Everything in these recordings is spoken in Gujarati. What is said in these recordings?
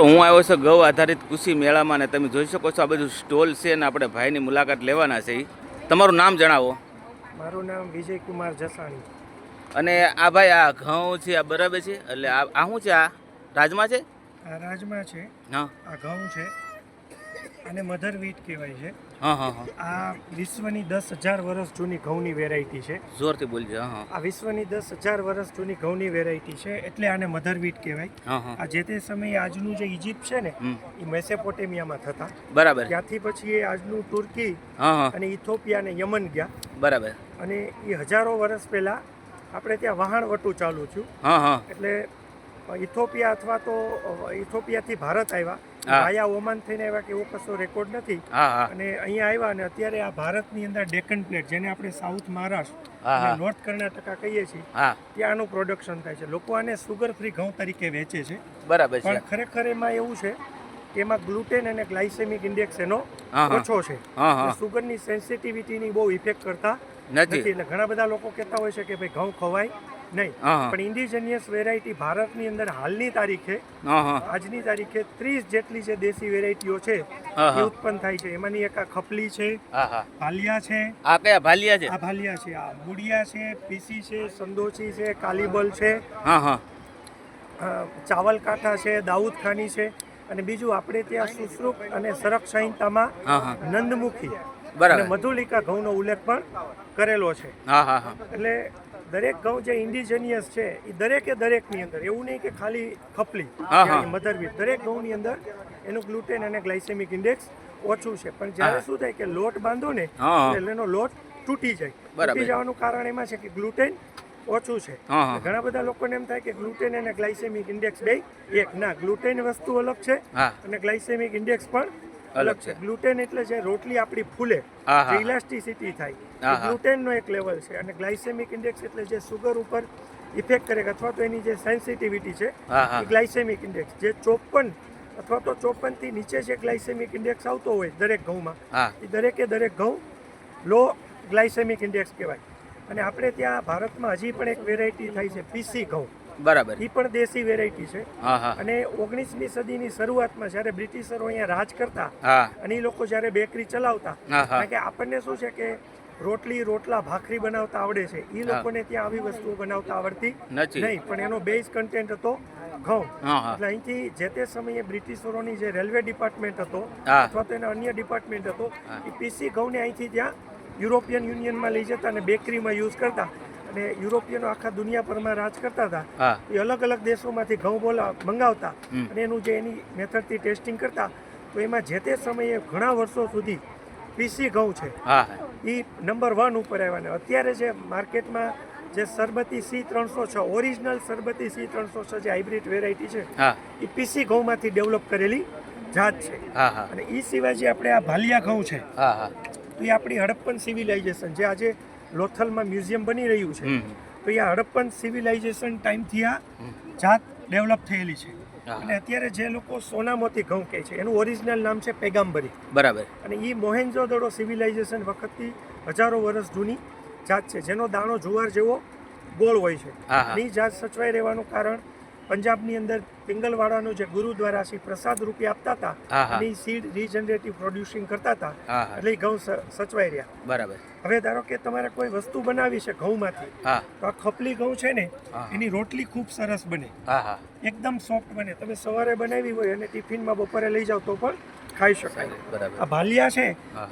તો હું આવ્યો છું ગૌ આધારિત કૃષિ મેળામાં ને તમે જોઈ શકો છો આ બધું સ્ટોલ છે ને આપણે ભાઈની મુલાકાત લેવાના છે. તમારું નામ જણાવો. મારું નામ વિજયકુમાર જસાણી. અને આ ભાઈ આ ઘઉં છે આ બરાબર છે એટલે આ શું છે? આ રાજમા છે? આ રાજમા છે. હા. આ ઘઉં છે અને મધર વીટ કહેવાય છે. હા હા હા. આ વિશ્વની 10,000 વર્ષ જૂની ઘઉંની વેરાયટી છે. જોરથી બોલજો. હા હા. આ વિશ્વની 10,000 વર્ષ જૂની ઘઉંની વેરાયટી છે એટલે આને મધર વીટ કહેવાય. હા હા. આ જે તે સમયે આજનું જે ઇજિપ્ત છે ને એ મેસોપોટેમિયામાં થતા. બરાબર. ત્યાંથી પછી એ આજનું તુર્કી હા હા અને ઇથોપિયા અને યમન ગયા. બરાબર. અને એ હજારો વર્ષ પહેલા આપણે ત્યાં વહાણવટું ચાલુ થયું. હા હા. એટલે ઇથોપિયા અથવા તો ઇથોપિયાથી ભારત આવ્યા, વાયા ઓમાન થઈને આવ્યા કે એવો કશો રેકોર્ડ નથી. અને અહીંયા આવ્યા અને અત્યારે આ ભારતની અંદર ડેકન પ્લેટ જેને આપણે સાઉથ મહારાષ્ટ્ર અને નોર્થ કર્ણાટકા કહીએ છીએ ત્યાં આનું પ્રોડક્શન થાય છે. લોકો આને સુગર ફ્રી ઘઉં તરીકે વેચે છે. બરાબર. પણ ખરેખર એમાં એવું છે કે એમાં ગ્લુટેન અને ગ્લાયસેમિક ઇન્ડેક્સ એનો ઓછો છે. સુગરની સેન્સિટિવિટીની બહુ ઇફેક્ટ કરતા નથી. એટલે ઘણા બધા લોકો કહેતા હોય છે કે ભાઈ ઘઉં ખવાય નહીં, પણ ઇન્ડિજિનિયસ વેરાયટી ભારતની અંદર હાલની તારીખે આજની તારીખે 30 જેટલી જે દેશી વેરાયટીઓ છે એ ઉત્પન્ન થાય છે. એમાંની એક આ ખપલી છે, ભાલિયા છે. આ કયા ભાલિયા છે? આ ભાલિયા છે. આ મુડિયા છે, પીસી છે, સંદોચી છે, કાલીબલ છે, ચાવલ કાંઠા છે, દાઉદ ખાની છે. અને બીજું આપણે ત્યાં સુશ્રુપ અને સરક સંહિતામાં નંદમુખી અને મધુલિકા ઘઉંનો ઉલ્લેખ પણ કરેલો છે. એટલે દરેક ઘઉં જે ઇન્ડિજિનિયસ છે એ દરેકની અંદર એવું નહીં કે ખાલી ખપલી મધરવીટ, દરેક ઘઉંની અંદર એનું ગ્લુટેન અને ગ્લાયસેમિક ઇન્ડેક્સ ઓછું છે. પણ જ્યારે શું થાય કે લોટ બાંધો ને એટલે એનો લોટ તૂટી જાય. તૂટી જવાનું કારણ એમાં છે કે ગ્લુટેન ઓછું છે. ઘણા બધા લોકોને એમ થાય કે ગ્લુટેન અને ગ્લાયસેમિક ઇન્ડેક્સ બે એક. ના, ગ્લુટેન વસ્તુ અલગ છે અને ગ્લાયસેમિક ઇન્ડેક્સ પણ અલગ છે. ગ્લુટેન એટલે જે રોટલી આપણી ફૂલે, જે ઇલાસ્ટિસિટી થાય, ગ્લુટેનનો એક લેવલ છે. અને ગ્લાયસેમિક ઇન્ડેક્સ એટલે જે સુગર ઉપર ઇફેક્ટ કરે અથવા તો એની જે સેન્સિટિવિટી છે એ ગ્લાયસેમિક ઇન્ડેક્સ જે 54 અથવા તો 54 થી નીચે જે ગ્લાયસેમિક ઇન્ડેક્સ આવતો હોય દરેક ઘઉંમાં, એ દરેક ઘઉં લો ગ્લાયસેમિક ઇન્ડેક્સ કહેવાય. અને આપણે ત્યાં ભારતમાં હજી પણ એક વેરાયટી થાય છે પીસી ઘઉં. બરાબર. એ પણ દેશી વેરાયટી છે. અને 19મી સદીની શરૂઆતમાં જ્યારે બ્રિટિશરો અહીંયા રાજ કરતા અને એ લોકો જ્યારે બેકરી ચલાવતા, કારણ કે આપણને શું છે કે રોટલા ભાખરી બનાવતા આવડે છે, એ લોકોને ત્યાં આવી વસ્તુઓ બનાવતા આવડતી નહીં. પણ એનો બેઝ કન્ટેન્ટ હતો ઘઉં. એટલે અહીંથી જે તે સમયે બ્રિટિશરોની જે રેલવે ડિપાર્ટમેન્ટ હતો અથવા તો એના અન્ય ડિપાર્ટમેન્ટ હતો, એ પીસી ઘઉંને અહીંથી ત્યાં યુરોપિયન યુનિયનમાં લઈ જતા અને બેકરીમાં યુઝ કરતા. અને યુરોપિયનો આખા દુનિયાભરમાં રાજ કરતા હતા. એ અલગ અલગ દેશોમાંથી ઘઉં મંગાવતા અને એનું જે એની મેથડથી ટેસ્ટિંગ કરતા. તો એમાં જે તે સમયે ઘણા વર્ષો સુધી પીસી ઘઉં છે એ નંબર 1 ઉપર આવ્યા. ને અત્યારે જે માર્કેટમાં જે સરબતી C306 ઓરિજિનલ સરબતી C306 જે હાઇબ્રિડ વેરાયટી છે એ પીસી ઘઉંમાંથી ડેવલપ કરેલી જાત છે. અને એ સિવાય જે આપણે આ ભાલિયા ઘઉં છે તો એ આપણી હડપ્પન સિવિલાઇઝેશન જે આજે લોથલમાં મ્યુઝિયમ બની રહ્યું છે, તો એ હડપ્પન સિવિલાઇઝેશન ટાઈમથી આ જાત ડેવલપ થયેલી છે. અને અત્યારે જે લોકો સોનામોતી ઘઉં કહે છે એનું ઓરિજિનલ નામ છે પેગામ્બરી. બરાબર. અને એ મોહેન્જો-દડો સિવિલાઇઝેશન વખતથી હજારો વર્ષ જૂની જાત છે જેનો દાણો જુવાર જેવો ગોળ હોય છે. એ જાત સચવાઈ રહેવાનું કારણ પંજાબની અંદર પિંગલવાડાનું જે ગુરુદ્વારા છે પ્રસાદ રૂપે આપતા હતા અને એ સીડ રીજનરેટિવ પ્રોડ્યુસિંગ કરતા હતા, એટલે ઘઉં સચવાઈ રહ્યા. બરાબર. હવે ધારો કે તમારે કોઈ વસ્તુ બનાવી છે ઘઉંમાંથી, તો આ ખપલી ઘઉં છે ને એની રોટલી ખૂબ સરસ બને, એકદમ સોફ્ટ બને. તમે સવારે બનાવી હોય અને ટિફિનમાં બપોરે લઈ જાઓ તો પણ ખાઈ શકાય. આ ભાલિયા છે,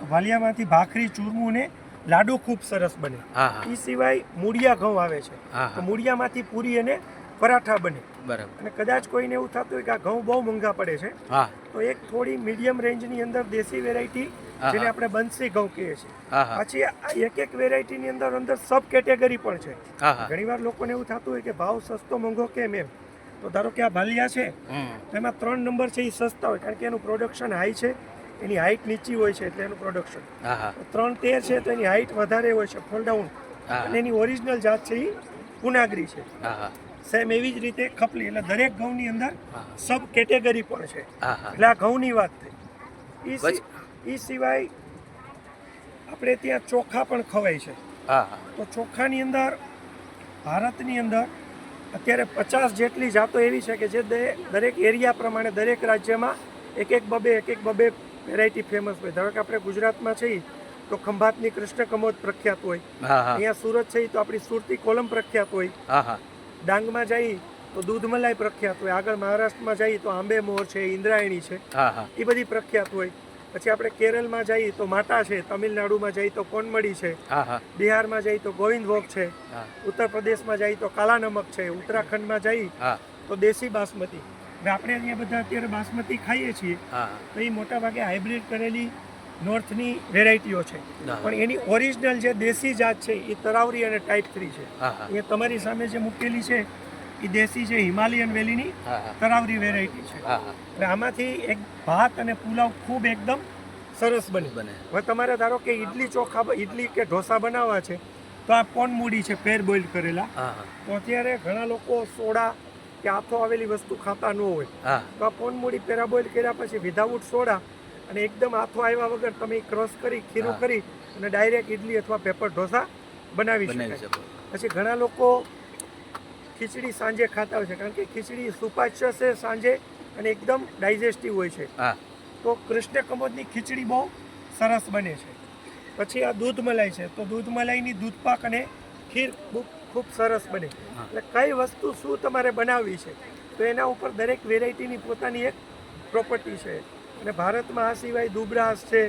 ભાલિયામાંથી ભાખરી, ચૂરમું ને લાડુ ખૂબ સરસ બને. એ સિવાય મૂળિયા ઘઉં આવે છે, તો મૂળિયામાંથી પૂરી અને પરાઠા બને. અને કદાચ કોઈને એવું થતું હોય કે આ ઘઉં બહુ મોંઘા પડે છે, તો એક થોડી મીડિયમ રેન્જની અંદર દેશી વેરાયટી જેને આપણે બંસી ઘઉં કહીએ છીએ. પછી એક વેરાયટીની અંદર સબ કેટેગરી પણ છે. ઘણીવાર લોકોને એવું થતું હોય કે ભાવ સસ્તો મોંઘો કેમ એમ. તો ધારો કે આ ભાલિયા છે તો એમાં 3 નંબર છે એ સસ્તા હોય કારણ કે એનું પ્રોડક્શન હાઈ છે, એની હાઈટ નીચી હોય છે એટલે એનું પ્રોડક્શન. 3-13 છે તો એની હાઈટ વધારે હોય છે, ફોલ ડાઉન. અને એની ઓરિજિનલ જાત છે એ પુનાગરી છે. સેમ એવી જ રીતે ખપલી. એટલે દરેક ઘઉંની અંદર સબ કેટેગરી પણ છે. એટલે આ ઘઉંની વાત થઈ. એ સિવાય આપણે ત્યાં ચોખા પણ ખવાય છે. તો ચોખાની અંદર ભારતની અંદર અત્યારે 50 જેટલી જાતો એવી છે કે જે દરેક એરિયા પ્રમાણે દરેક રાજ્યમાં એક બબે વેરાયટી ફેમસ હોય. ધારો કે આપણે ગુજરાતમાં છીએ તો ખંભાતની કૃષ્ણ કમોદ પ્રખ્યાત હોય. અહીંયા સુરત છે તો આપણી સુરતી કોલમ પ્રખ્યાત હોય. ડાંગમાં જઈએ તો દૂધ મલાઈ પ્રખ્યાત હોય. આગળ મહારાષ્ટ્રમાં જઈએ તો આંબે મોર છે, ઇન્દ્રાયણી છે, એ બધી પ્રખ્યાત હોય. પછી આપણે કેરળમાં જઈએ તો માટા છે, તમિલનાડુમાં જઈએ તો કોનમડી છે, બિહારમાં જઈએ તો ગોવિંદભોગ છે, ઉત્તર પ્રદેશમાં જઈએ તો કાલા નમક છે, ઉત્તરાખંડમાં જઈએ તો દેશી બાસમતી. હવે આપણે અહીંયા બધા અત્યારે બાસમતી ખાઈએ છીએ તો એ મોટા ભાગે હાઇબ્રિડ કરેલી નોર્થની વેરાયટીઓ છે, પણ એની ઓરિજિનલ જે દેશી જાત છે એ તરાવરી અને ટાઈપ 3 છે. અહીંયા તમારી સામે જે મૂકેલી છે એ દેશી છે, હિમાલયન વેલીની તરાવરી વેરાયટી છે. હવે આમાંથી એક ભાત અને પુલાવ ખૂબ એકદમ સરસ બને. હવે તમારે ધારો કે ઇડલી કે ઢોસા બનાવવા છે તો આ પોનમૂડી છે, પેર બોઇલ કરેલા. તો અત્યારે ઘણા લોકો સોડા કે આથો આવેલી વસ્તુ ખાતા ન હોય તો આ પોનમૂડી પેરા બોઇલ કર્યા પછી વિધાઉટ સોડા અને એકદમ આથો આવ્યા વગર તમે ક્રશ કરી ખીરું કરી અને ડાયરેક્ટ ઇડલી અથવા પેપર ઢોસા બનાવી શકાય. પછી ઘણા લોકો ખીચડી સાંજે ખાતા હોય છે કારણ કે ખીચડી સુપાચ્ય છે સાંજે અને એકદમ ડાયજેસ્ટિવ હોય છે. તો કૃષ્ણ કમોદની ખીચડી બહુ સરસ બને છે. પછી આ દૂધ મલાઈ છે તો દૂધ મલાઈની દૂધપાક અને ખીર ખૂબ સરસ બને. એટલે કઈ વસ્તુ શું તમારે બનાવવી છે તો એના ઉપર દરેક વેરાયટીની પોતાની એક પ્રોપર્ટી છે. અને ભારતમાં આ સિવાય દુબરાસ છે,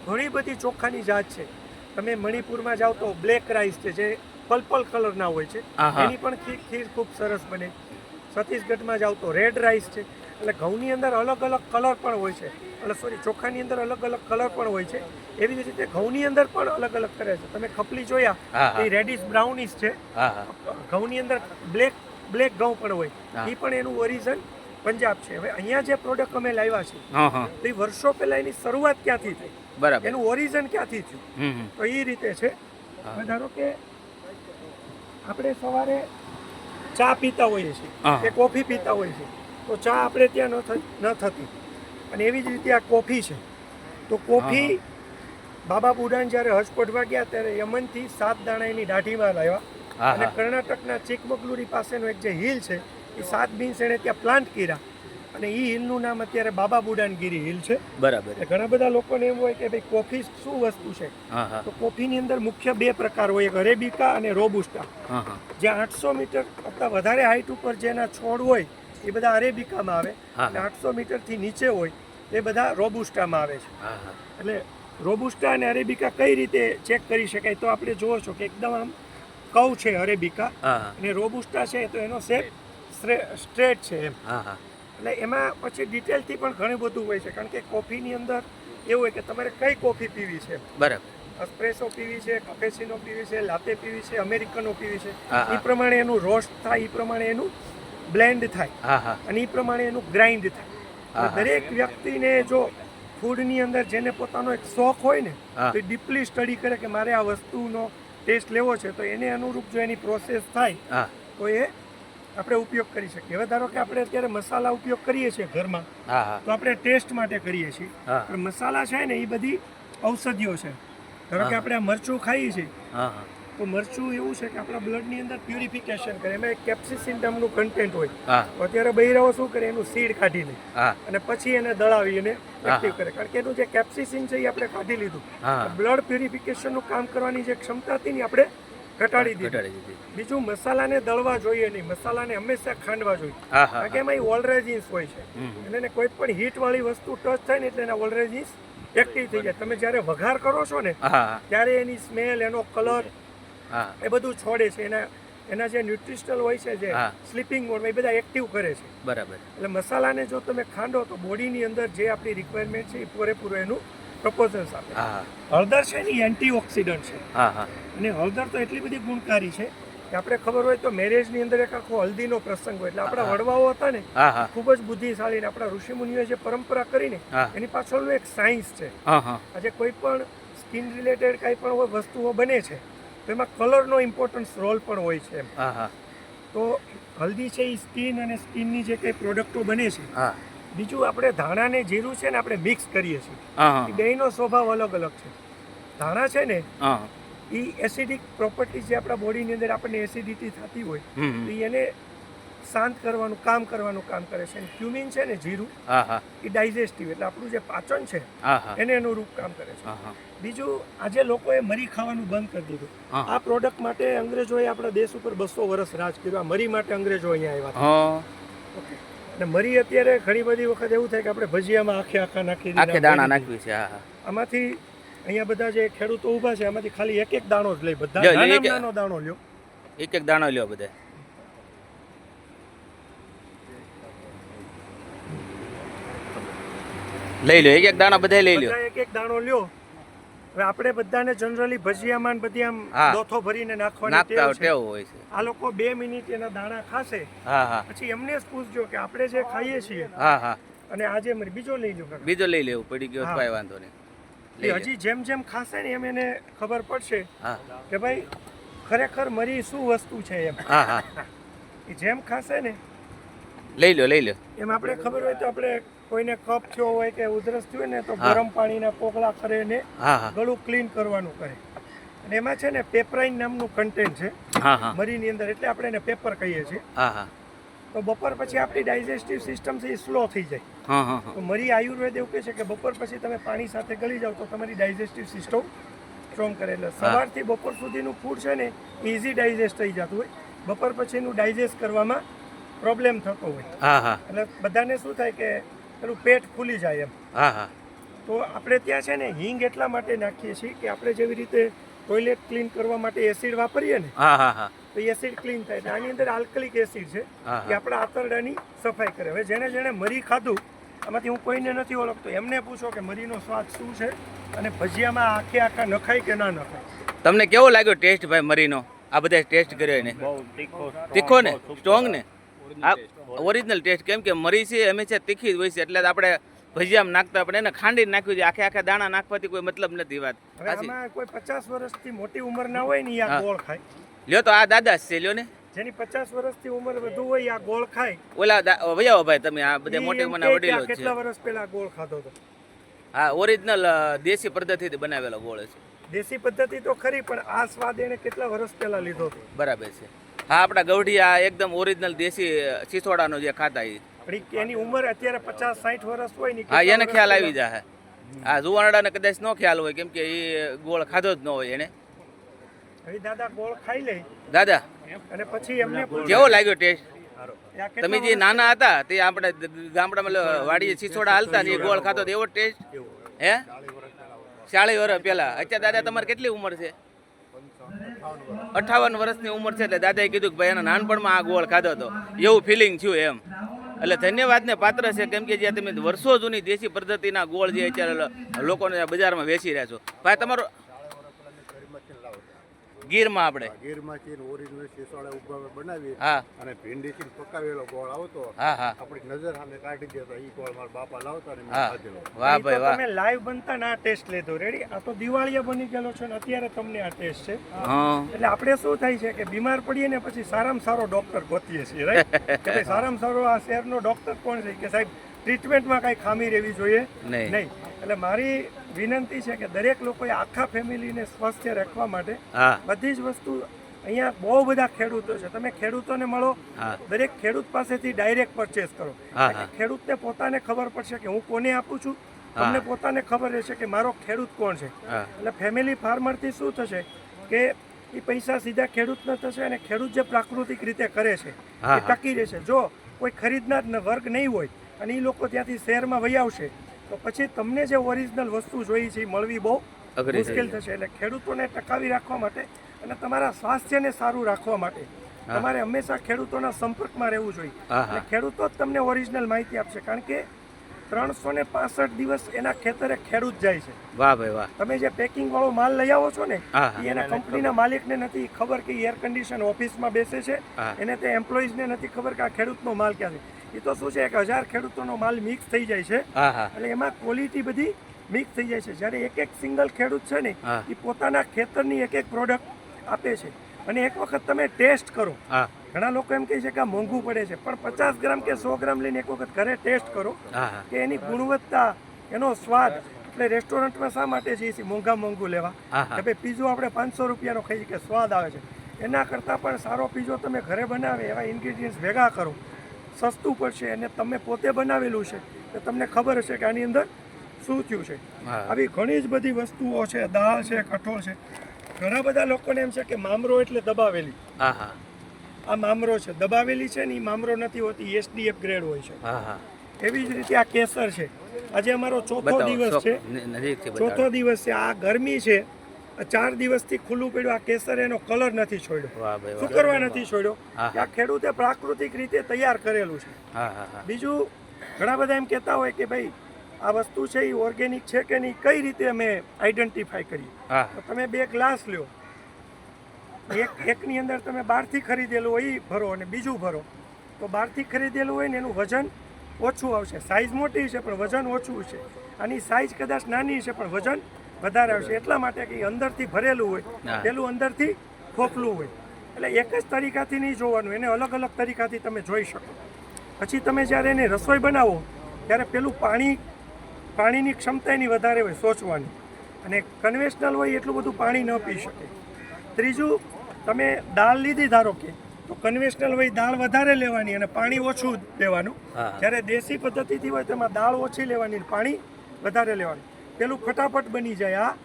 ઘણી બધી ચોખાની જાત છે. તમે મણિપુરમાં જાઓ તો બ્લેક રાઈસ છે જે પર્પલ કલરના હોય છે, એની પણ ખીર ખૂબ સરસ બને. છત્તીસગઢમાં જાઓ તો રેડ રાઈસ છે. એટલે ઘઉંની અંદર અલગ અલગ કલર પણ હોય છે, ચોખાની અંદર અલગ અલગ કલર પણ હોય છે. એવી જ રીતે ઘઉંની અંદર પણ અલગ અલગ કરે છે. તમે ખપલી જોયા એ રેડિશ બ્રાઉનિશ છે. ઘઉંની અંદર બ્લેક ઘઉં પણ હોય, એ પણ એનું ઓરિજિન પંજાબ છે. હવે અહીંયા જે પ્રોડક્ટ અમે લાવ્યા છે તો એ વર્ષો પહેલા એની શરૂઆત ક્યાંથી થઈ, બરાબર, એનું ઓરિજિન ક્યાંથી થયું તો એ રીતે છે. ધારો કે આપણે સવારે ચા પીતા હોઈએ છીએ કે કોફી પીતા હોઈએ છીએ તો ચા આપણે ત્યાં ન થતી, અને એવી જ રીતે આ કોફી છે. તો કોફી બાબા બુડાન જ્યારે હજ પઢવા ગયા ત્યારે યમનથી 7 દાણા એની દાઢીમાં લાવ્યા અને કર્ણાટકના ચિકમગલુરી પાસેનો એક જે હિલ છે એ 7 બીન્સ એણે ત્યાં પ્લાન્ટ કર્યા અને એ હિલનું નામ અત્યારે બાબા બુડાનગીરી હિલ છે. બરાબર. ઘણા બધા લોકોને એમ હોય કે ભાઈ કોફી શું વસ્તુ છે, તો કોફીની અંદર મુખ્ય 2 પ્રકાર હોય, એક અરેબિકા અને રોબુસ્ટા. જે 800 મીટર કરતાં વધારે હાઈટ ઉપર જેના છોડ હોય એ બધા અરેબિકામાં આવે અને 800 મીટરથી નીચે હોય એ બધા રોબુસ્ટામાં આવે છે. એટલે રોબુસ્ટા અને અરેબિકા કઈ રીતે ચેક કરી શકાય તો આપણે જોવો છો કે એકદમ આમ કવ છે અરેબિકા અને રોબુસ્ટા છે તો એનો શેપ સ્ટ્રેટ છે એમ. એટલે એમાં પછી ડિટેલથી પણ ઘણું બધું હોય છે કારણ કે કોફીની અંદર એવું હોય કે તમારે કઈ કોફી પીવી છે, બરાબર, એસ્પ્રેસો પીવી છે, કેપેચિનો પીવી છે, લાતે પીવી છે, અમેરિકનો પીવી છે, એ પ્રમાણે એનું રોસ્ટ થાય, એ પ્રમાણે એનું બ્લેન્ડ થાય અને એ પ્રમાણે એનું ગ્રાઇન્ડ થાય. દરેક વ્યક્તિને જો ફૂડની અંદર જેને પોતાનો એક શોખ હોય ને તો ડીપલી સ્ટડી કરે કે મારે આ વસ્તુનો ટેસ્ટ લેવો છે તો એને અનુરૂપ જો એની પ્રોસેસ થાય તો એ આપણે ઉપયોગ કરી શકીએ. હવે ધારો કે આપણે અત્યારે મસાલા ઉપયોગ કરીએ છીએ ઘરમાં તો આપણે ટેસ્ટ માટે કરીએ છીએ, પણ મસાલા છે ને એ બધી ઔષધિઓ છે. ધારો કે આપણે આ મરચું ખાઈએ છીએ તો મરચું એવું છે કે આપણા બ્લડની અંદર પ્યુરિફિકેશન કરે. એમાં એક કેપ્સિસિન નામનું કન્ટેન્ટ હોય. તો અત્યારે બૈરાઓ શું કરે, એનું સીડ કાઢી લે અને પછી એને દળાવી અને એક્ટિવ કરે, કારણ કે એનું જે કેપ્સિસિન છે એ આપણે કાઢી લીધું. બ્લડ પ્યુરિફિકેશનનું કામ કરવાની જે ક્ષમતા હતી ને આપણે ઘટાડી દીધી. બીજું, મસાલાને દળવા જોઈએ નહીં, મસાલાને હંમેશા ખાંડવા જોઈએ, કારણ કે એમાં ઓલરેજીન્સ હોય છે અને એને કોઈ પણ હીટ વાળી વસ્તુ ટચ થાય ને એટલે એના ઓલરેજીન્સ એક્ટિવ થઈ જાય. તમે જ્યારે વઘાર કરો છો ને ત્યારે એની સ્મેલ, એનો કલર એ બધું છોડે છે. એના જે ન્યુટ્રિશનલ હોય છે, જે સ્લીપિંગ મોડ, એ બધા એક્ટિવ કરે છે, બરાબર. એટલે મસાલાને જો તમે ખાંડો તો બોડીની અંદર જે આપણી રિક્વાયરમેન્ટ છે એ પૂરેપૂરું એનું પ્રપોઝલ્સ આપે. હળદર છે એની એન્ટીઓક્સિડન્ટ છે અને હળદર તો એટલી બધી ગુણકારી છે કે આપણે ખબર હોય તો મેરેજની અંદર એક આખો હલ્દીનો પ્રસંગ હોય એટલે આપણા વડવાઓ હતા ને ખૂબ જ બુદ્ધિશાળી ને આપણા ઋષિમુનિઓએ જે પરંપરા કરીને એની પાછળનું એક સાયન્સ છે. આજે કોઈ પણ સ્કિન રિલેટેડ કંઈ પણ વસ્તુઓ બને છે તો એમાં કલરનો ઇમ્પોર્ટન્સ રોલ પણ હોય છે એમ. તો હલ્દી છે એ સ્કિન અને સ્કિનની જે કંઈ પ્રોડક્ટો બને છે. બીજું, આપણે ધાણા ને જીરું છે ને આપણે મિક્સ કરીએ છીએ, એ બેયનો સ્વભાવ અલગ અલગ છે. ધાણા છે ને એ એસિડિક પ્રોપર્ટીઝ જે આપણા બોડીની અંદર આપણને એસિડિટી થતી હોય તો એને શાંત કરવાનું કામ કરે છે. ક્યુમિન છે ને જીરું, એ ડાયજેસ્ટિવ એટલે આપણું જે પાચન છે એને અનુરૂપ કામ કરે છે. બીજું, આજે લોકોએ મરી ખાવાનું બંધ કરી દીધું. આ પ્રોડક્ટ માટે અંગ્રેજોએ આપણા દેશ ઉપર 200 વર્ષ રાજ કર્યું. આ મરી માટે અંગ્રેજો અહીંયા આવ્યા હતા. અને મરી અત્યારે ઘણી બધી વખત એવું થાય કે આપણે ભજીયામાં આખા નાખી દાણા નાખવી છે. આમાંથી અહીંયા બધા જે ખેડૂતો ઊભા છે આમાંથી ખાલી એક દાણો જ લઈ, બધા નાનો દાણો લ્યો, એક દાણો લ્યો બધા. લઈ લો એક દાણો, બધા લઈ લો, એક દાણો લ્યો. હવે આપણે બધાને જનરલી ભજીયામાં બધી આમ દોથો ભરીને નાખવાની ટેવ હોય છે. આ લોકો 2 મિનિટ એના દાણા ખાશે, પછી એમને જ પૂછજો કે આપણે જે ખાઈએ છીએ અને આજે બીજો લઈ લો, બીજો લઈ લેવું પડી ગયો, કોઈ વાંધો નહીં. હજી જેમ જેમ ખાશે ને એમ એને ખબર પડશે કે ભાઈ ખરેખર મરી શું વસ્તુ છે એમ. જેમ ખાશે ને લઈ લો એમ આપણે ખબર હોય તો આપણે કોઈને કફ થયો હોય કે ઉધરસ થયો ને તો ગરમ પાણીના કોગળા કરે ને ગળું ક્લીન કરવાનું કરે. અને એમાં છે ને પેપરાઇન નામનું કન્ટેન્ટ છે મરીની અંદર, એટલે આપણે એને પેપર કહીએ છીએ. તો બપોર પછી આપણી ડાયજેસ્ટિવ સિસ્ટમ છે એ સ્લો થઈ જાય. તો મરી આયુર્વેદ એવું કહે છે કે બપોર પછી તમે પાણી સાથે ગળી જાઓ તો તમારી ડાયજેસ્ટિવ સિસ્ટમ સ્ટ્રોંગ કરે. એટલે સવારથી બપોર સુધીનું ફૂડ છે ને ઇઝી ડાયજેસ્ટ થઈ જતું હોય, બપોર પછીનું ડાયજેસ્ટ કરવામાં પ્રોબ્લેમ થતો હોય. એટલે બધાને શું થાય કે પેલું પેટ ફૂલી જાય એમ. તો આપણે ત્યાં છે ને હિંગ એટલા માટે નાખીએ છીએ કે આપણે જેવી રીતે ટોયલેટ ક્લીન કરવા માટે એસિડ વાપરીએ ને તો એસિડ ક્લીન થાય. આની અંદર આલ્કલિક એસિડ છે કે આપણા આંતરડાની સફાઈ કરે. હવે જેણે મરી ખાધું આમાંથી હું કોઈને નથી ઓળખતો, એમને પૂછો કે મરીનો સ્વાદ શું છે અને ભજીયામાં આખા નખાય કે ના નખાય. તમને કેવો લાગ્યો ટેસ્ટ ભાઈ મરીનો? આ બધા ટેસ્ટ કર્યો એને? તીખો ને, સ્ટ્રોંગ ને, આ ઓરિજિનલ ટેસ્ટ. કેમ કે મરી છે હંમેશા તીખી જ હોય છે, એટલે આપણે ભજીયામાં નાખતા આપણે એને ખાંડી નાખવી જોઈએ. આખા દાણા નાખવાથી કોઈ મતલબ નથી. વાત આમાં કોઈ 50 વર્ષથી મોટી ઉંમર ના હોય ને આ ગોળ ખાય. લ્યો તો આ દાદા છે, લ્યો ને, જેની 50 વર્ષથી ઉંમર વધુ હોય આ ગોળ ખાય. ઓલા વયાવો ભાઈ તમે, આ બધા મોટી ઉંમરના વડીલો છે. કેટલા વર્ષ પહેલા ગોળ ખાધો હતો? હા, ઓરિજિનલ દેશી પદ્ધતિથી બનાવેલો ગોળ છે. દેશી પદ્ધતિ તો ખરી, પણ આ સ્વાદ એને કેટલા વર્ષ પહેલા લીધો હતો? બરાબર છે. હા, આપણા ગવઢિયા એકદમ ઓરિજિનલ દેશી સિસોડાનો જે ખાતા એ. એની ઉંમર અત્યારે 50-60 વર્ષ હોય ને. હા, એને ખ્યાલ આવી જાય. હા, જુવાનડાને કદાચ ન ખ્યાલ હોય, કેમ કે એ ગોળ ખાધો જ ન હોય એને. હવે દાદા ગોળ ખાઈ લે દાદા, અને પછી એમને કેવો લાગ્યો ટેસ્ટ? તમે જે નાના હતા તે આપણે ગામડામાં વાડીએ સિસોડા હાલતા ને એ ગોળ ખાતો એવો ટેસ્ટ? હે, 40 વર્ષ પહેલા. અત્યારે દાદા તમારે કેટલી ઉંમર છે? 58 વર્ષની ઉંમર છે. એટલે દાદાએ કીધું કે ભાઈ એના નાનપણમાં આ ગોળ ખાધો હતો, એવું ફિલિંગ થયું એમ. એટલે ધન્યવાદને પાત્ર છે, કેમ કે જ્યાં તમે વર્ષો જૂની દેશી પદ્ધતિના ગોળ જે અત્યારે લોકોને બજારમાં વેચી રહ્યા છો. ભાઈ તમારો ગીરમાં આપણે ગીરમાંથી ઓરિજિનલ સિસોડા ઉભા બનાવી હા અને ભીંડીથી પકાવેલો ગોળ આવતો. આપણી નજર સામે કાઢી દેતા ઈ ગોળ મારા બાપા લાવતા ને મેં ખાધેલો. વાહ ભાઈ વાહ. તમે લાઈવ બનતા ના ટેસ્ટ લીધો. રેડી? આ તો દિવાળીએ બની ગયેલો છે ને અત્યારે તમને આ ટેસ્ટ છે. એટલે આપણે શું થાય છે કે બીમાર પડીએ ને પછી સારામાં સારો ડોક્ટર ગોતીએ છીએ, રાઈટ? કે ભાઈ સારામાં સારો આ શહેરનો ડોક્ટર કોણ છે કે સાહેબ ટ્રીટમેન્ટમાં કાંઈ ખામી રહેવી જોઈએ નહીં. એટલે મારી વિનંતી છે કે દરેક લોકોએ આખા ફેમિલીને સ્વસ્થ રાખવા માટે બધી જ વસ્તુ, અહીંયા બહુ બધા ખેડૂતો છે, તમે ખેડૂતોને મળો, દરેક ખેડૂત પાસેથી ડાયરેક્ટ પરચેસ કરો. ખેડૂતને પોતાને ખબર પડશે કે હું કોને આપું છું, તમને પોતાને ખબર રહેશે કે મારો ખેડૂત કોણ છે. એટલે ફેમિલી ફાર્મરથી શું થશે કે એ પૈસા સીધા ખેડૂતને થશે અને ખેડૂત જે પ્રાકૃતિક રીતે કરે છે એ ટકી રહેશે. જો કોઈ ખરીદનાર વર્ગ નહીં હોય અને એ લોકો ત્યાંથી શહેરમાં વહી આવશે તો પછી તમને જે ઓરિજિનલ વસ્તુ જોઈએ છે એ મળવી બહુ મુશ્કેલ થશે. એટલે ખેડૂતોને ટકાવી રાખવા માટે અને તમારા સ્વાસ્થ્યને સારું રાખવા માટે તમારે હંમેશા ખેડૂતોના સંપર્કમાં રહેવું જોઈએ. અને ખેડૂતો જ તમને ઓરિજિનલ માહિતી આપશે, કારણ કે 365 દિવસ એના ખેતરે ખેડૂત જાય છે. વાહ ભાઈ વાહ. તમે જે પેકિંગ વાળો માલ લઈ આવો છો ને એ એના કંપનીના માલિકને નથી ખબર કે એર કન્ડિશન ઓફિસમાં બેસે છે, એને તે એમ્પ્લોઈઝને નથી ખબર કે આ ખેડૂતનો માલ ક્યાં છે. એ તો શું છે, 1000 ખેડૂતોનો માલ મિક્સ થઈ જાય છે, એટલે એમાં ક્વોલિટી બધી મિક્સ થઈ જાય છે. જ્યારે એક સિંગલ ખેડૂત છે ને એ પોતાના ખેતરની એક પ્રોડક્ટ આપે છે. અને એક વખત તમે ટેસ્ટ કરો. ઘણા લોકો એમ કહે છે કે આ મોંઘું પડે છે, પણ 50 ગ્રામ કે 100 ગ્રામ લઈને એક વખત ઘરે ટેસ્ટ કરો કે એની ગુણવત્તા, એનો સ્વાદ આપણે રેસ્ટોરન્ટમાં શા માટે જઈએ છીએ મોંઘું લેવા કે ભાઈ પીઝો આપણે 500 રૂપિયાનો ખાઈએ કે સ્વાદ આવે છે. એના કરતાં પણ સારો પીઝો તમે ઘરે બનાવે એવા ઇન્ગ્રીડિયન્ટ્સ ભેગા કરો, સસ્તું પડશે અને તમે પોતે બનાવેલું છે તો તમને ખબર હશે કે આની અંદર શું થયું છે. આવી ઘણી જ બધી વસ્તુઓ છે, દાળ છે, કઠોળ છે. ઘણા બધા લોકોને એમ છે કે મામરો એટલે દબાવેલી. આ મામરો છે, દબાવેલી છે ને એ મામરો નથી હોતી, SDF ગ્રેડ હોય છે. એવી જ રીતે આ કેસર છે. આજે અમારો ચોથો દિવસ છે. આ ગરમી છે, 4 દિવસથી ખુલ્લું પડ્યું. આ કેસર એનો કલર નથી છોડ્યો. શું કરવા નથી છોડ્યો? આ ખેડૂતે પ્રાકૃતિક રીતે તૈયાર કરેલું છે. બીજું ઘણા બધા એમ કહેતા હોય કે ભાઈ આ વસ્તુ છે એ ઓર્ગેનિક છે કે નહીં, કઈ રીતે અમે આઈડેન્ટિફાઈ કરીએ? તો તમે 2 ગ્લાસ લ્યો, એકની અંદર તમે બહારથી ખરીદેલું હોય એ ભરો અને બીજું ભરો. તો બહારથી ખરીદેલું હોય ને એનું વજન ઓછું આવશે. સાઇઝ મોટી છે પણ વજન ઓછું છે. આની સાઇઝ કદાચ નાની છે પણ વજન વધારે આવશે. એટલા માટે કે અંદરથી ભરેલું હોય, પેલું અંદરથી ખોખલું હોય. એટલે એક જ તરીકાથી નહીં જોવાનું, એને અલગ અલગ તરીકાથી તમે જોઈ શકો. પછી તમે જ્યારે એને રસોઈ બનાવો ત્યારે પેલું પાણીની ક્ષમતા એની વધારે હોય સોચવાની, અને કન્વેશનલ હોય એટલું બધું પાણી ન પી શકે. ત્રીજું, તમે દાળ લીધી ધારો કે, તો કન્વેશનલ હોય દાળ વધારે લેવાની અને પાણી ઓછું લેવાનું. જ્યારે દેશી પદ્ધતિથી હોય તેમાં દાળ ઓછી લેવાની અને પાણી વધારે લેવાનું. પેલું ફટાફટ બની જાય, આ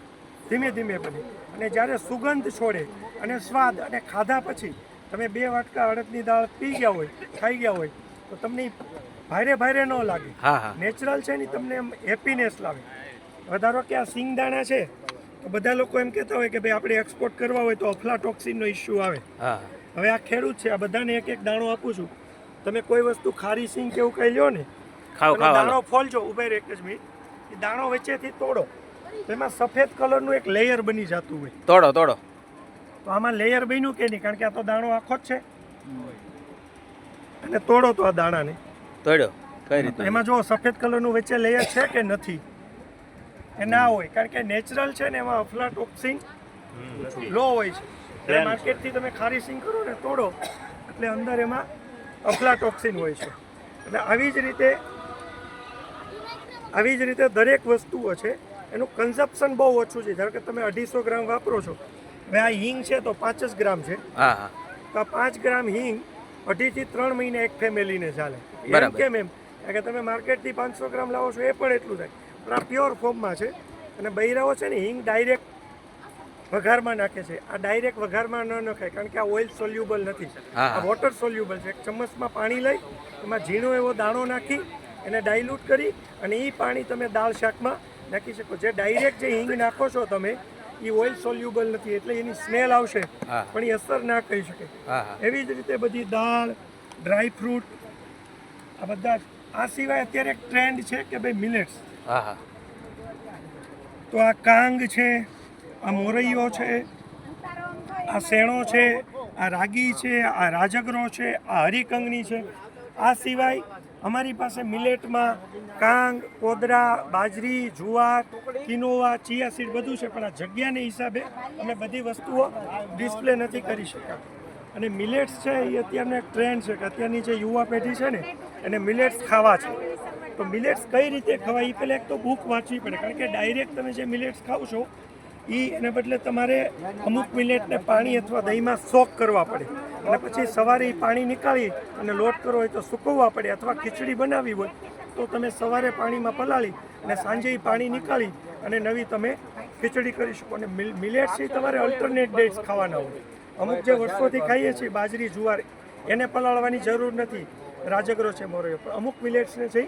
ધીમે ધીમે બને. અને જ્યારે સુગંધ છોડે અને સ્વાદ અને ખાધા પછી તમે 2 વાટકા અડદની દાળ પી ગયા હોય, ખાઈ ગયા હોય, તો તમને ભારે ન લાગે. નેચરલ છે ને તમને એમ હેપીનેસ લાગે. વધારો કે આ સિંગદાણા છે, તો બધા લોકો એમ કહેતા હોય કે ભાઈ આપણે એક્સપોર્ટ કરવા હોય તો અફલાટોક્સિનનો ઇસ્યુ આવે. હવે આ ખેડૂત છે, આ બધાને એક દાણો આપું છું. તમે કોઈ વસ્તુ ખારી સિંગ કે એવું કહી લ્યો ને, દાણો ફોલજો, ઉભા રહે 1 જ મિનિટ. એ દાણો વચ્ચેથી તોડો, તો એમાં સફેદ કલરનું એક લેયર બની જતું હોય. તોડો તો આમાં લેયર બન્યું કે નહીં? કારણ કે આ તો દાણો આખો જ છે. અને તોડો તો આ દાણાને તોડ્યો કઈ રીતે? એમાં જો સફેદ કલરનું વચ્ચે લેયર છે કે નથી? એ ના હોય, કારણ કે નેચરલ છે ને એમાં અફલાટોક્સિન લો હોય છે. એટલે માર્કેટથી તમે ખારી સિંગ કરો ને તોડો એટલે અંદર એમાં અફલાટોક્સિન હોય છે. એટલે આવી જ રીતે દરેક વસ્તુઓ છે એનું કન્ઝપ્શન બહુ ઓછું છે. ધારો કે તમે 250 ગ્રામ વાપરો છો, હવે આ હિંગ છે તો 5 જ ગ્રામ છે, તો આ 5 ગ્રામ હિંગ 2.5 થી 3 મહિને એક ફેમિલીને ચાલે. એમ કેમ? એમ કારણ કે તમે માર્કેટથી 500 ગ્રામ લાવો છો એ પણ એટલું થાય. પણ આ પ્યોર ફોર્મમાં છે. અને બૈરાઓ છે ને હિંગ ડાયરેક્ટ વઘારમાં નાખે છે. આ ડાયરેક્ટ વઘારમાં ન નખાય, કારણ કે આ ઓઇલ સોલ્યુબલ નથી, આ વોટર સોલ્યુબલ છે. એક ચમચમાં પાણી લઈ એમાં ઝીણો એવો દાણો નાખી એને ડાયલ્યુટ કરી અને એ પાણી તમે દાળ શાકમાં નાખી શકો. જે ડાયરેક્ટ જે હિંગ નાખો છો તમે એ ઓઇલ સોલ્યુબલ નથી, એટલે એની સ્મેલ આવશે પણ એ અસર ના કરી શકે. એવી જ રીતે બધી દાળ, ડ્રાય ફ્રૂટ, આ બધા. આ સિવાય અત્યારે એક ટ્રેન્ડ છે કે ભાઈ મિલેટ્સ. તો આ કાંગ છે, આ મોરૈયો છે, આ શેણો છે, આ રાગી છે, આ રાજગરો છે, આ હરિકંગની છે. આ સિવાય અમારી પાસે મિલેટમાં કાંગ, કોદરા, બાજરી, જુવાર, કિનોવા, ચિયા સીડ બધું છે. પણ આ જગ્યાને હિસાબે અમે બધી વસ્તુઓ ડિસ્પ્લે નથી કરી શકતા. અને મિલેટ્સ છે એ અત્યારનો એક ટ્રેન્ડ છે કે અત્યારની જે યુવા પેઢી છે ને એને મિલેટ્સ ખાવા છે. તો મિલેટ્સ કઈ રીતે ખવાય એ પહેલાં એક તો બુક વાંચવી પડે, કારણ કે ડાયરેક્ટ તમે જે મિલેટ્સ ખાવ છો એને બદલે તમારે અમુક મિલેટને પાણી અથવા દહીંમાં સોક કરવા પડે, અને પછી સવારે એ પાણી નીકાળી અને લોટ કરવો હોય તો સૂકવવા પડે, અથવા ખીચડી બનાવવી હોય તો તમે સવારે પાણીમાં પલાળી અને સાંજે એ પાણી નીકાળી અને નવી તમે ખીચડી કરી શકો. અને મિલેટ્સ એ તમારે અલ્ટરનેટ ડેઝ ખાવાના હોય. અમુક જે વર્ષોથી ખાઈએ છીએ બાજરી, જુવાર, એને પલાળવાની જરૂર નથી. રાજગરો છે, મોરૈયો, પણ અમુક મિલેટ્સને છે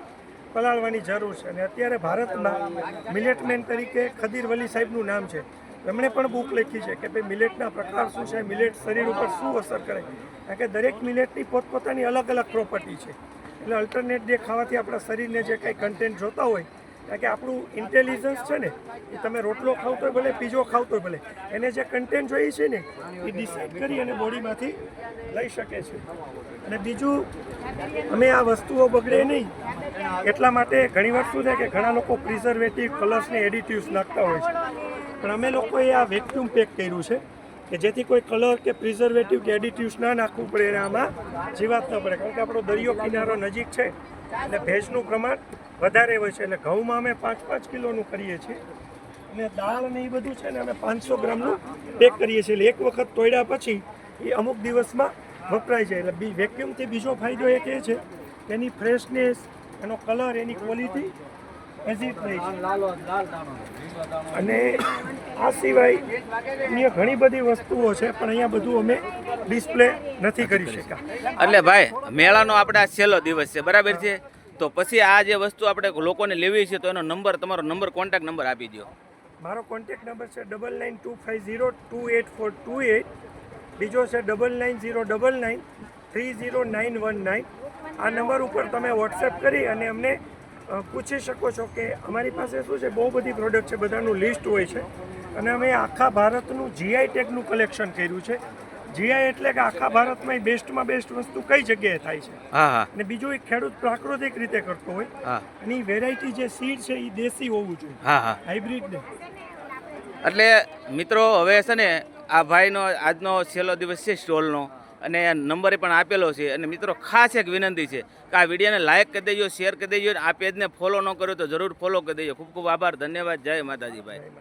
પલાળવાની જરૂર છે. અને અત્યારે ભારતમાં મિલેટમેન તરીકે ખદીર વલી સાહેબનું નામ છે. એમણે પણ બુક લખી છે કે ભાઈ મિલેટના પ્રકાર શું છે, મિલેટ શરીર ઉપર શું અસર કરે. કારણ કે દરેક મિલેટની પોતપોતાની અલગ અલગ પ્રોપર્ટી છે. એટલે અલ્ટરનેટ ડે ખાવાથી આપણા શરીરને જે કંઈ કન્ટેન્ટ જોતા હોય, કારણ કે આપણું ઇન્ટેલિજન્સ છે ને એ તમે રોટલો ખાવતો હોય ભલે, પીઝો ખાવતો હોય ભલે, એને જે કન્ટેન્ટ જોઈએ છે ને એ ડિસાઇડ કરી અને બોડીમાંથી લઈ શકે છે. અને બીજું, અમે આ વસ્તુઓ બગડે નહીં એટલા માટે ઘણીવાર શું થાય કે ઘણા લોકો પ્રિઝર્વેટિવ, કલર્સને એડિટિવ્સ નાખતા હોય છે. પણ અમે લોકોએ આ વેક્યુમ પેક કર્યું છે કે જેથી કોઈ કલર કે પ્રિઝર્વેટિવ કે એડિટિવ્સ ના નાખવું પડે અને આમાં જીવાત ન પડે. કારણ કે આપણો દરિયો કિનારો નજીક છે એટલે ભેજનું પ્રમાણ વધારે હોય છે. એટલે ઘઉંમાં અમે 5-5 કિલોનું કરીએ છીએ અને દાળ અને એ બધું છે ને અમે 500 ગ્રામનું પેક કરીએ છીએ. એટલે એક વખત તોડ્યા પછી એ અમુક દિવસમાં વપરાય જાય. એટલે વેક્યુમથી બીજો ફાયદો એક એ છે કે એની ફ્રેશનેસ, એનો colour, any quality as it રહી છે. અને આ સિવાય અન્ય ઘણી બધી વસ્તુઓ છે પણ અહીંયા બધું અમે ડિસ્પ્લે નથી કરી શક્યા. એટલે ભાઈ મેળાનો આપણે આ છેલ્લો દિવસ છે, બરાબર છે? તો પછી આ જે વસ્તુ આપણે લોકોને લેવી છે તો એનો નંબર, તમારો નંબર, કોન્ટેક્ટ નંબર આપી દો. મારો કોન્ટેક્ટ નંબર છે 9925028428. બીજો છે 9909930919. આ નંબર ઉપર તમે વોટ્સએપ કરી અને અમને પૂછી શકો છો કે અમારી પાસે શું છે, બહુ બધી પ્રોડક્ટ છે, બધાનું લિસ્ટ હોય છે અને અમે આખા ભારતનું જીઆઈ ટેગનું કલેક્શન કર્યું છે. જીઆઈ એટલે કે આખા ભારતમાં બેસ્ટમાં બેસ્ટ વસ્તુ કઈ જગ્યાએ થાય છે. હા હા. અને બીજું એક ખેડૂત પ્રાકૃતિક રીતે કરતો હોય હા. અને એ વેરાયટી જે સીડ છે એ દેશી હોવું જોઈએ. હા હા. હાઇબ્રિડ નહીં. એટલે મિત્રો હવે છે ને આ ભાઈનો આજનો છેલ્લો દિવસ છે સ્ટોલનો, અને નંબર પણ આપેલો છે. અને મિત્રો ખાસ એક વિનંતી છે કે આ વિડીયોને લાઇક કરી દેજો, શેર કરી દેજો, આ પેજને ફોલો ન કર્યો તો જરૂર ફોલો કરી દેજો. ખૂબ ખૂબ આભાર, ધન્યવાદ, જય માતાજી ભાઈ.